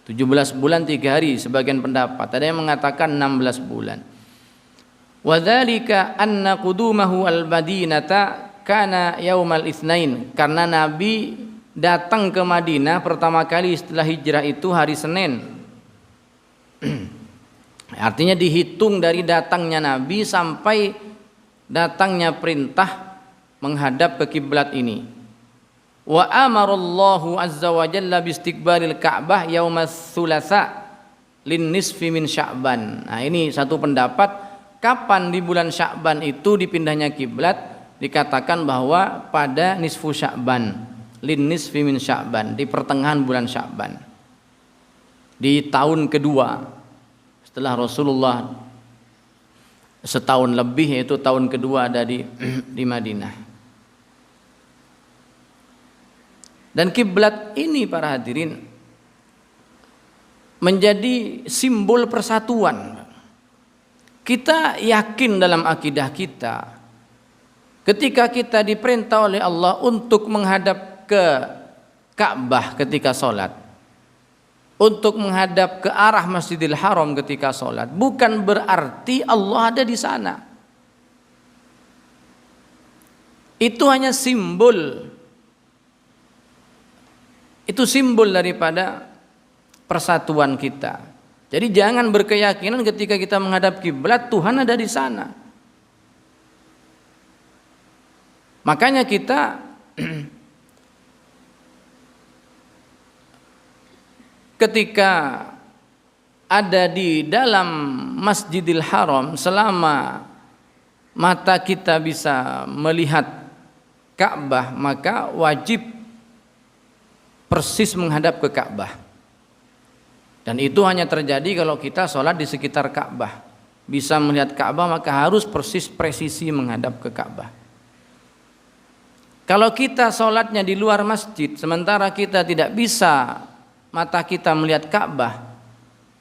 17 bulan 3 hari sebagian pendapat, ada yang mengatakan 16 bulan. Wa dzalika anna qudumahu al-Madinata kana yaumal itsnain, karena Nabi datang ke Madinah pertama kali setelah hijrah itu hari Senin. Artinya dihitung dari datangnya Nabi sampai datangnya perintah menghadap ke kiblat ini. Wa amarallahu azza wa jalla biistiqbalil Ka'bah yaumas tsulatsa lin nisfi min Sya'ban. Nah, ini satu pendapat kapan di bulan Sya'ban itu dipindahnya kiblat, dikatakan bahwa pada nisfu Sya'ban, lin nisfi min Sya'ban, di pertengahan bulan Sya'ban. Di tahun kedua setelah Rasulullah setahun lebih, yaitu tahun kedua ada di Madinah. Dan kiblat ini para hadirin menjadi simbol persatuan. Kita yakin dalam akidah kita, ketika kita diperintah oleh Allah untuk menghadap ke Ka'bah ketika sholat, untuk menghadap ke arah Masjidil Haram ketika sholat, bukan berarti Allah ada di sana. Itu hanya simbol. Itu simbol daripada persatuan kita. Jadi jangan berkeyakinan ketika kita menghadap kiblat Tuhan ada di sana. Makanya kita ketika ada di dalam Masjidil Haram, selama mata kita bisa melihat Ka'bah, maka wajib persis menghadap ke Ka'bah. Dan itu hanya terjadi kalau kita sholat di sekitar Ka'bah. Bisa melihat Ka'bah maka harus persis presisi menghadap ke Ka'bah. Kalau kita sholatnya di luar masjid, sementara kita tidak bisa mata kita melihat Ka'bah,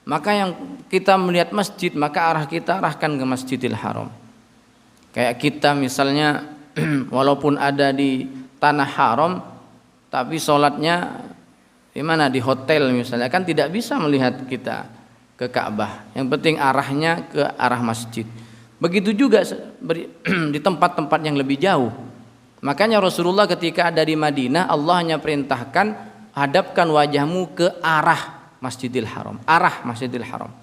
maka yang kita melihat masjid, maka arah kita arahkan ke Masjidil Haram. Kayak kita misalnya walaupun ada di tanah haram, tapi sholatnya di mana, di hotel misalnya, kan tidak bisa melihat kita ke Ka'bah. Yang penting arahnya ke arah masjid. Begitu juga di tempat-tempat yang lebih jauh. Makanya Rasulullah ketika ada di Madinah, Allah hanya perintahkan hadapkan wajahmu ke arah Masjidil Haram. Arah Masjidil Haram.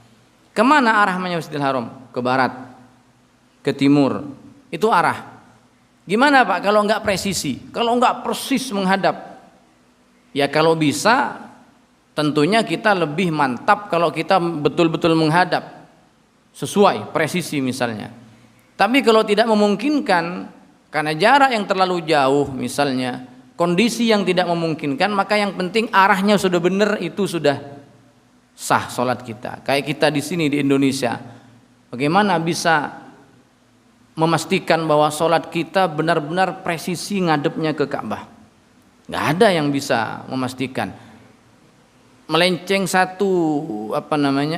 Kemana arah Masjidil Haram? Ke barat, ke timur. Itu arah. Gimana Pak kalau enggak presisi? Kalau enggak persis menghadap? Ya kalau bisa tentunya kita lebih mantap kalau kita betul-betul menghadap sesuai presisi misalnya. Tapi kalau tidak memungkinkan karena jarak yang terlalu jauh misalnya, kondisi yang tidak memungkinkan, maka yang penting arahnya sudah benar, itu sudah sah sholat kita. Kayak kita di sini di Indonesia, bagaimana bisa memastikan bahwa sholat kita benar-benar presisi ngadepnya ke Ka'bah? Nggak ada yang bisa memastikan. Melenceng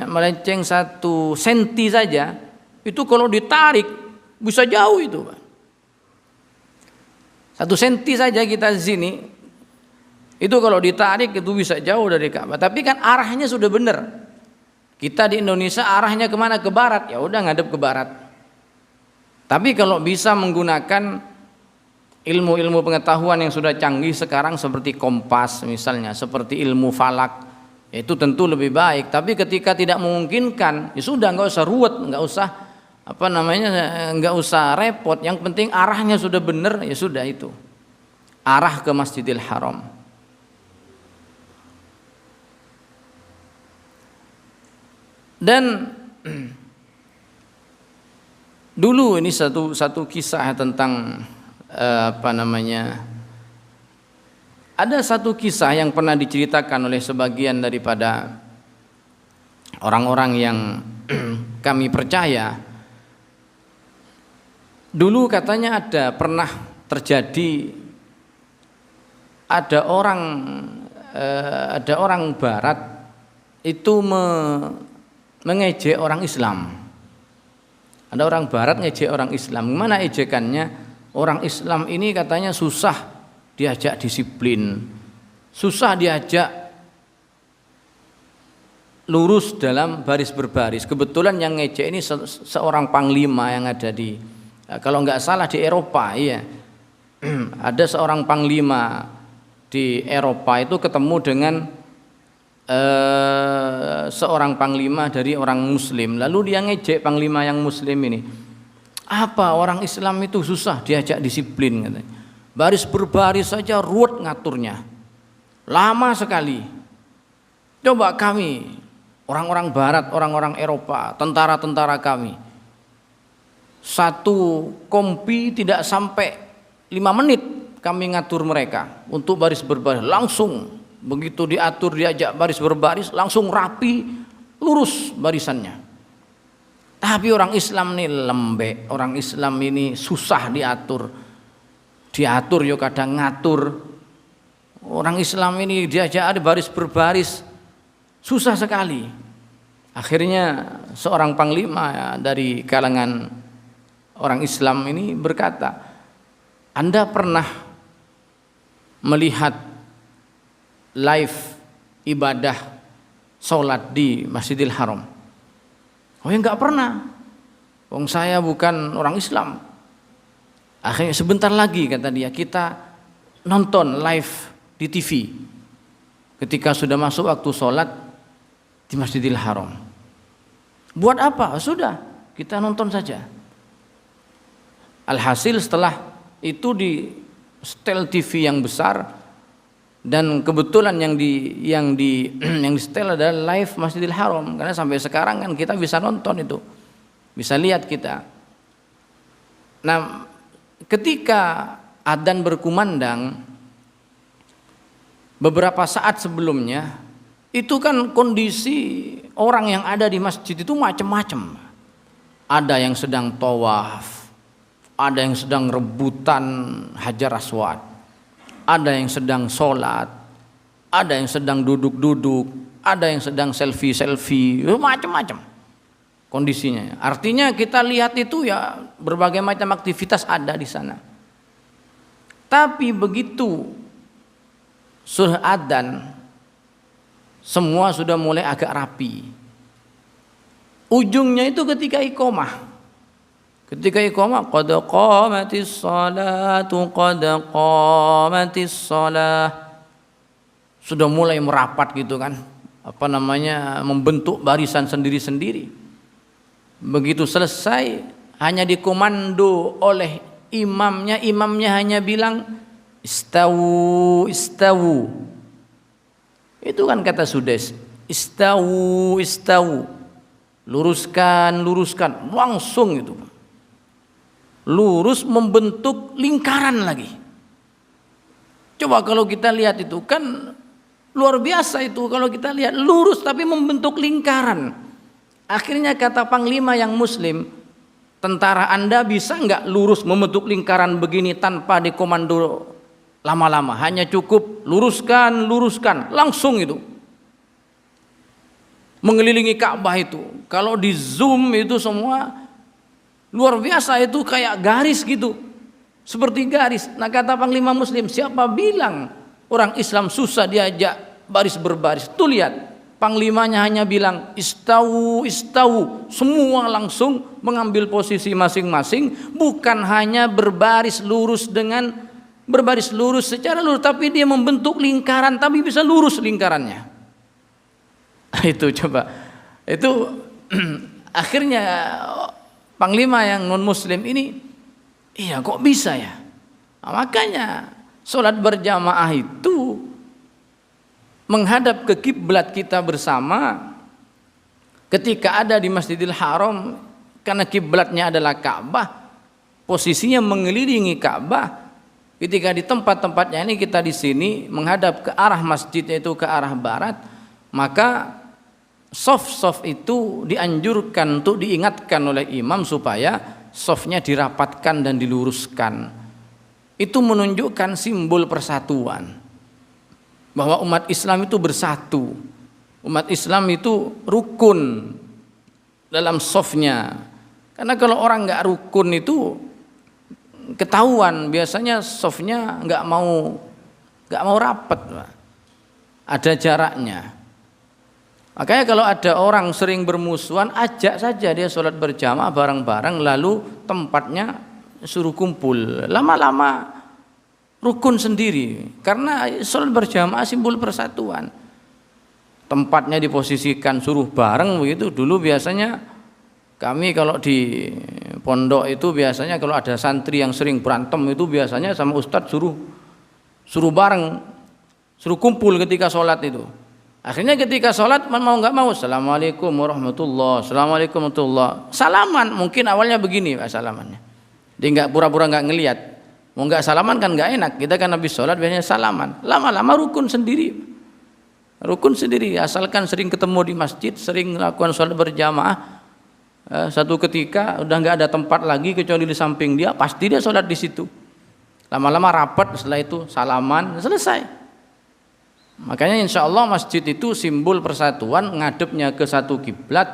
melenceng satu senti saja, itu kalau ditarik bisa jauh itu, Pak. 1 senti saja kita di sini, itu kalau ditarik itu bisa jauh dari Ka'bah. Tapi kan arahnya sudah benar. Kita di Indonesia arahnya kemana? Ke barat, ya udah ngadep ke barat. Tapi kalau bisa menggunakan ilmu-ilmu pengetahuan yang sudah canggih sekarang seperti kompas misalnya, seperti ilmu falak, itu tentu lebih baik. Tapi ketika tidak memungkinkan, ya sudah, nggak usah ruwet, nggak usah repot. Yang penting arahnya sudah benar, ya sudah, itu arah ke Masjidil Haram. Dan dulu ini satu kisah tentang ada satu kisah yang pernah diceritakan oleh sebagian daripada orang-orang yang kami percaya. Dulu katanya pernah terjadi ada orang Barat itu mengejek orang Islam. Ada orang Barat ngejek orang Islam. Gimana ejekannya? Orang Islam ini katanya susah diajak disiplin, susah diajak lurus dalam baris berbaris. Kebetulan yang ngejek ini seorang panglima yang ada di, kalau nggak salah di Eropa, iya. Ada seorang panglima di Eropa itu ketemu dengan seorang panglima dari orang Muslim. Lalu dia ngejek panglima yang Muslim ini. Apa orang Islam itu susah diajak disiplin katanya. Baris berbaris saja ruwet ngaturnya, lama sekali. Coba kami orang-orang Barat, orang-orang Eropa, tentara-tentara kami, satu kompi tidak sampai 5 menit kami ngatur mereka untuk baris berbaris. Langsung begitu diatur, diajak baris berbaris, langsung rapi, lurus barisannya. Tapi orang Islam ini lembek, orang Islam ini susah diatur. Diatur yo kadang ngatur. Orang Islam ini diajak ada baris berbaris, susah sekali. Akhirnya seorang panglima dari kalangan orang Islam ini berkata, Anda pernah melihat live ibadah sholat di Masjidil Haram? Oh ya enggak pernah, wong saya bukan orang Islam. Akhirnya sebentar lagi kata dia kita nonton live di TV ketika sudah masuk waktu sholat di Masjidil Haram. Buat apa? Sudah kita nonton saja. Alhasil setelah itu di setel TV yang besar, dan kebetulan yang di setel adalah live Masjidil Haram, karena sampai sekarang kan kita bisa nonton itu, bisa lihat kita. Nah, ketika adzan berkumandang beberapa saat sebelumnya, itu kan kondisi orang yang ada di masjid itu macam-macam. Ada yang sedang tawaf, ada yang sedang rebutan Hajar Aswad, ada yang sedang sholat, ada yang sedang duduk-duduk, ada yang sedang selfie-selfie, macam-macam kondisinya. Artinya kita lihat itu ya berbagai macam aktivitas ada di sana. Tapi begitu sudah adzan, semua sudah mulai agak rapi. Ujungnya itu ketika iqomah. Ketika iqamah, qad qamatis salatu qad qamatis salah, sudah mulai merapat gitu kan, membentuk barisan sendiri-sendiri. Begitu selesai hanya dikomando oleh imamnya hanya bilang istawu istawu. Itu kan kata Sudes, istawu istawu, luruskan luruskan, langsung itu lurus membentuk lingkaran lagi. Coba kalau kita lihat itu kan luar biasa itu, kalau kita lihat lurus tapi membentuk lingkaran. Akhirnya kata panglima yang Muslim, tentara Anda bisa nggak lurus membentuk lingkaran begini tanpa dikomando lama-lama, hanya cukup luruskan luruskan, langsung itu mengelilingi Ka'bah itu. Kalau di zoom itu semua luar biasa, itu kayak garis gitu, seperti garis. Nah kata panglima Muslim, siapa bilang orang Islam susah diajak baris berbaris? Tuh lihat, panglimanya hanya bilang istawu istawu, semua langsung mengambil posisi masing-masing, bukan hanya berbaris lurus dengan berbaris lurus secara lurus, tapi dia membentuk lingkaran, tapi bisa lurus lingkarannya. Itu coba, itu akhirnya panglima yang non muslim ini, iya kok bisa ya? Nah, makanya sholat berjamaah itu menghadap ke kiblat kita bersama ketika ada di Masjidil Haram, karena kiblatnya adalah Ka'bah, posisinya mengelilingi Ka'bah. Ketika di tempat-tempatnya ini kita di sini menghadap ke arah masjid, yaitu ke arah barat, maka soft itu dianjurkan untuk diingatkan oleh imam supaya softnya dirapatkan dan diluruskan. Itu menunjukkan simbol persatuan. bahwa umat Islam itu bersatu, umat Islam itu rukun dalam sofnya. Karena kalau orang nggak rukun itu ketahuan, biasanya sofnya nggak mau rapat, ada jaraknya. Makanya kalau ada orang sering bermusuhan, ajak saja dia sholat berjamaah bareng-bareng, lalu tempatnya suruh kumpul. Lama-lama rukun sendiri, karena sholat berjamaah simbol persatuan. Tempatnya diposisikan suruh bareng begitu. Dulu biasanya kami kalau di pondok itu biasanya kalau ada santri yang sering berantem itu biasanya sama ustadz suruh bareng, suruh kumpul ketika sholat itu. Akhirnya ketika sholat mau nggak mau, assalamualaikum warahmatullah, assalamualaikum warahmatullah, salaman. Mungkin awalnya begini pak salamannya, dia nggak pura-pura nggak ngelihat. Mau nggak salaman kan nggak enak, kita kan habis sholat biasanya salaman. Lama-lama rukun sendiri, asalkan sering ketemu di masjid, sering melakukan sholat berjamaah. Satu ketika udah nggak ada tempat lagi kecuali di samping dia, pasti dia sholat di situ. Lama-lama rapat, setelah itu salaman, selesai. Makanya insya Allah masjid itu simbol persatuan, ngadepnya ke satu kiblat,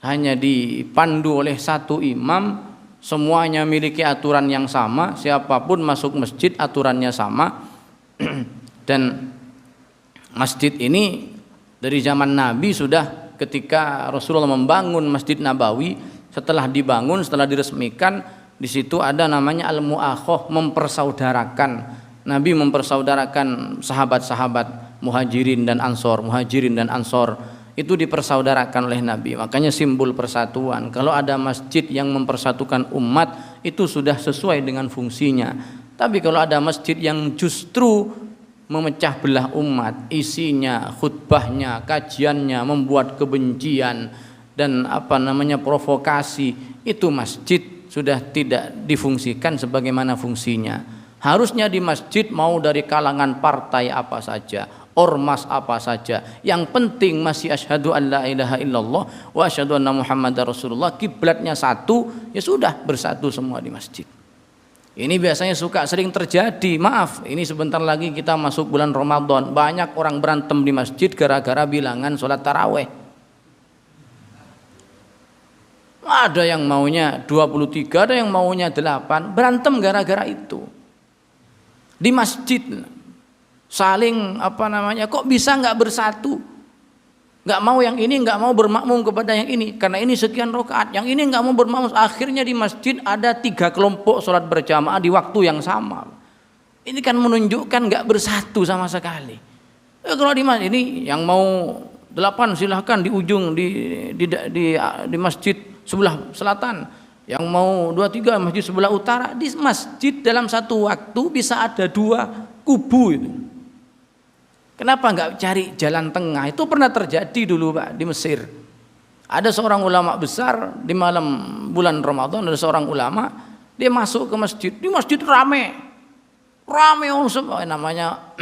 hanya dipandu oleh satu imam, semuanya miliki aturan yang sama, siapapun masuk masjid aturannya sama. Dan masjid ini dari zaman Nabi sudah, ketika Rasulullah membangun Masjid Nabawi, setelah dibangun, setelah diresmikan, di situ ada namanya al-mu'akhah, mempersaudarakan. Nabi mempersaudarakan sahabat-sahabat muhajirin dan ansor itu dipersaudarakan oleh Nabi. Makanya simbol persatuan. Kalau ada masjid yang mempersatukan umat, itu sudah sesuai dengan fungsinya. Tapi kalau ada masjid yang justru memecah belah umat, isinya, khutbahnya, kajiannya membuat kebencian dan provokasi, itu masjid sudah tidak difungsikan sebagaimana fungsinya. Harusnya di masjid mau dari kalangan partai apa saja, ormas apa saja, yang penting masih asyhadu an la ilaha illallah wa asyhadu anna muhammadar rasulullah, kiblatnya satu, ya sudah bersatu semua di masjid. Ini biasanya sering terjadi. Maaf, ini sebentar lagi kita masuk bulan Ramadan, banyak orang berantem di masjid gara-gara bilangan sholat taraweh. Ada yang maunya 23, ada yang maunya 8, berantem gara-gara itu. Di masjid saling kok bisa nggak bersatu, nggak mau yang ini nggak mau bermakmum kepada yang ini karena ini sekian rakaat, yang ini nggak mau bermakmum. Akhirnya di masjid ada 3 kelompok sholat berjamaah di waktu yang sama. Ini kan menunjukkan nggak bersatu sama sekali. Kalau di masjid ini yang mau 8 silahkan di ujung di masjid sebelah selatan, yang mau 23 masjid sebelah utara. Di masjid dalam satu waktu bisa ada 2 kubu itu. Kenapa nggak cari jalan tengah? Itu pernah terjadi dulu Pak di Mesir. Ada seorang ulama besar di malam bulan Ramadan, ada seorang ulama, dia masuk ke masjid. Di masjid rame namanya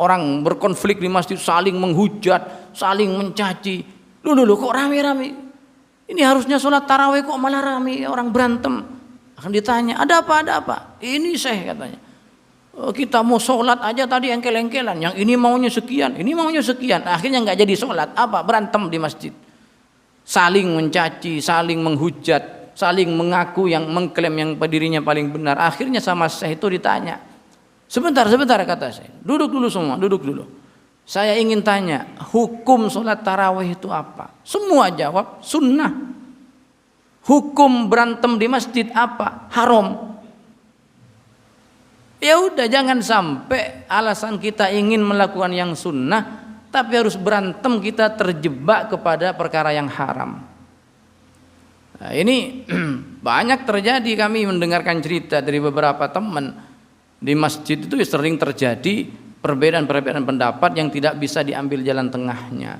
orang berkonflik di masjid, saling menghujat, saling mencaci. Loh kok rame-rame? Ini harusnya sholat tarawih kok malah rame orang berantem. Akan ditanya, ada apa? Ini Syekh katanya, kita mau sholat aja tadi engkel-engkelan, yang ini maunya sekian, ini maunya sekian. Akhirnya nggak jadi sholat, berantem di masjid, saling mencaci, saling menghujat, saling mengaku yang mengklaim yang dirinya paling benar. Akhirnya sama Syekh itu ditanya, sebentar kata Syekh, duduk dulu. Saya ingin tanya, hukum sholat tarawih itu apa? Semua jawab sunnah. Hukum berantem di masjid apa? Haram. Ya udah, jangan sampai alasan kita ingin melakukan yang sunnah tapi harus berantem, kita terjebak kepada perkara yang haram. Nah, ini banyak terjadi. Kami mendengarkan cerita dari beberapa teman di masjid, itu sering terjadi perbedaan pendapat yang tidak bisa diambil jalan tengahnya.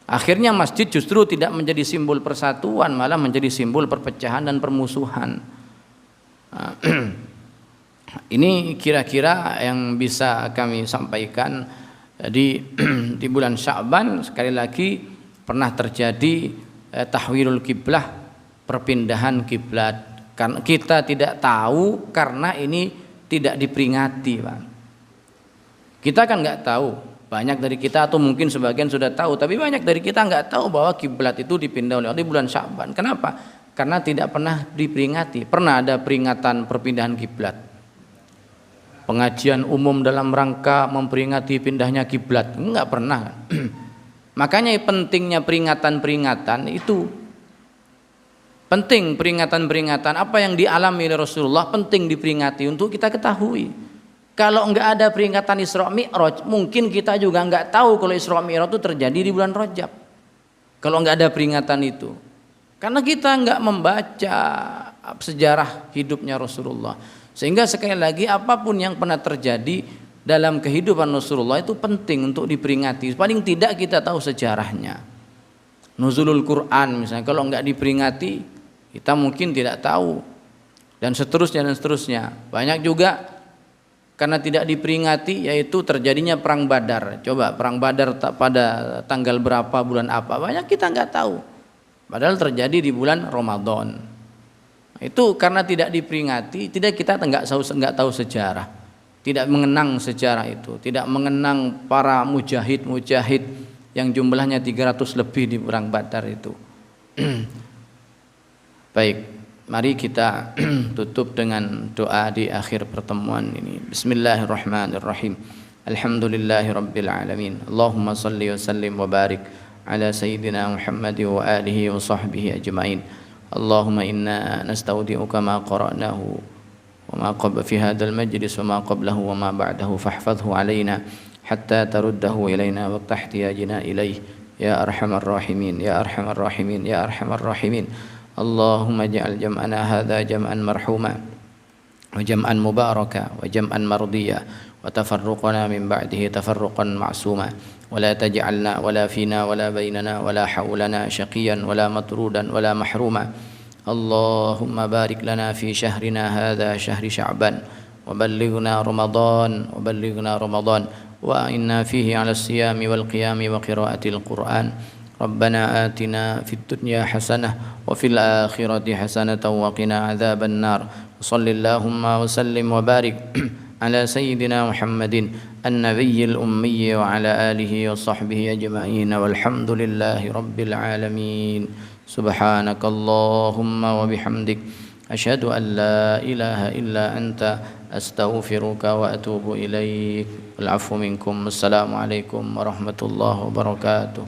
Akhirnya masjid justru tidak menjadi simbol persatuan, malah menjadi simbol perpecahan dan permusuhan. Ini kira-kira yang bisa kami sampaikan di bulan Sya'ban. Sekali lagi pernah terjadi tahwilul kiblah, perpindahan kiblat. Karena kita tidak tahu, karena ini tidak diperingati, Pak. Kita kan nggak tahu, banyak dari kita atau mungkin sebagian sudah tahu, tapi banyak dari kita nggak tahu bahwa kiblat itu dipindah oleh Allah di bulan Sya'ban. Kenapa? Karena tidak pernah diperingati. Pernah ada peringatan perpindahan kiblat, pengajian umum dalam rangka memperingati pindahnya kiblat? Nggak pernah. Makanya pentingnya peringatan-peringatan itu penting. Peringatan-peringatan apa yang dialami oleh Rasulullah penting diperingati untuk kita ketahui. Kalau enggak ada peringatan Isra Mi'raj, mungkin kita juga enggak tahu kalau Isra Mi'raj itu terjadi di bulan Rajab. Kalau enggak ada peringatan itu. Karena kita enggak membaca sejarah hidupnya Rasulullah. Sehingga sekali lagi apapun yang pernah terjadi dalam kehidupan Rasulullah itu penting untuk diperingati. Paling tidak kita tahu sejarahnya. Nuzulul Quran misalnya, kalau enggak diperingati kita mungkin tidak tahu. Dan seterusnya dan seterusnya. Banyak juga karena tidak diperingati, yaitu terjadinya perang Badar. Coba perang Badar pada tanggal berapa, bulan apa, banyak kita nggak tahu. Padahal terjadi di bulan Ramadan. Itu karena tidak diperingati, tidak kita nggak tahu sejarah, tidak mengenang sejarah itu, tidak mengenang para mujahid yang jumlahnya 300 lebih di perang Badar itu. Baik. Mari kita tutup dengan doa di akhir pertemuan ini. Bismillahirrahmanirrahim. Alhamdulillahirabbil alamin. Allahumma shalli wa sallim wa barik ala sayyidina Muhammad wa alihi wa sahbihi ajma'in. Allahumma inna nastaudi'uka ma qara'nahu wa ma qabla fi hadzal majlis wa ma qablahu wa ma ba'dahu fahfazhu alaina hatta taruddahu ilaina waqta ihtiyajina ilaih ya arhamar rahimin ya arhamar rahimin ya arhamar rahimin. Allahumma ja'al jam'ana hadha jam'an marhuma wa jam'an mubaraka wa jam'an mardiya wa tafarruqana min ba'dihi tafarruqan ma'suma wa la taj'alna wa la fina wa la bainana wa la hawlana syaqiyan wa la matrudan wa la mahruma. Allahumma barik lana fi syahrina hadha syahri sya'ban wa ballighna ramadan wa inna fihi 'ala as-siyami wal qiyami wa qira'atil Qur'an. ربنا آتنا في الدنيا حسنة وفي الآخرة حسنة وقنا عذاب النار وصل اللهم وسلم وبارك على سيدنا محمد النبي الأمي وعلى آله وصحبه أجمعين والحمد لله رب العالمين. سبحانك اللهم وبحمدك أشهد أن لا إله إلا أنت أستغفرك وأتوب إليك. العفو منكم. السلام عليكم ورحمة الله وبركاته.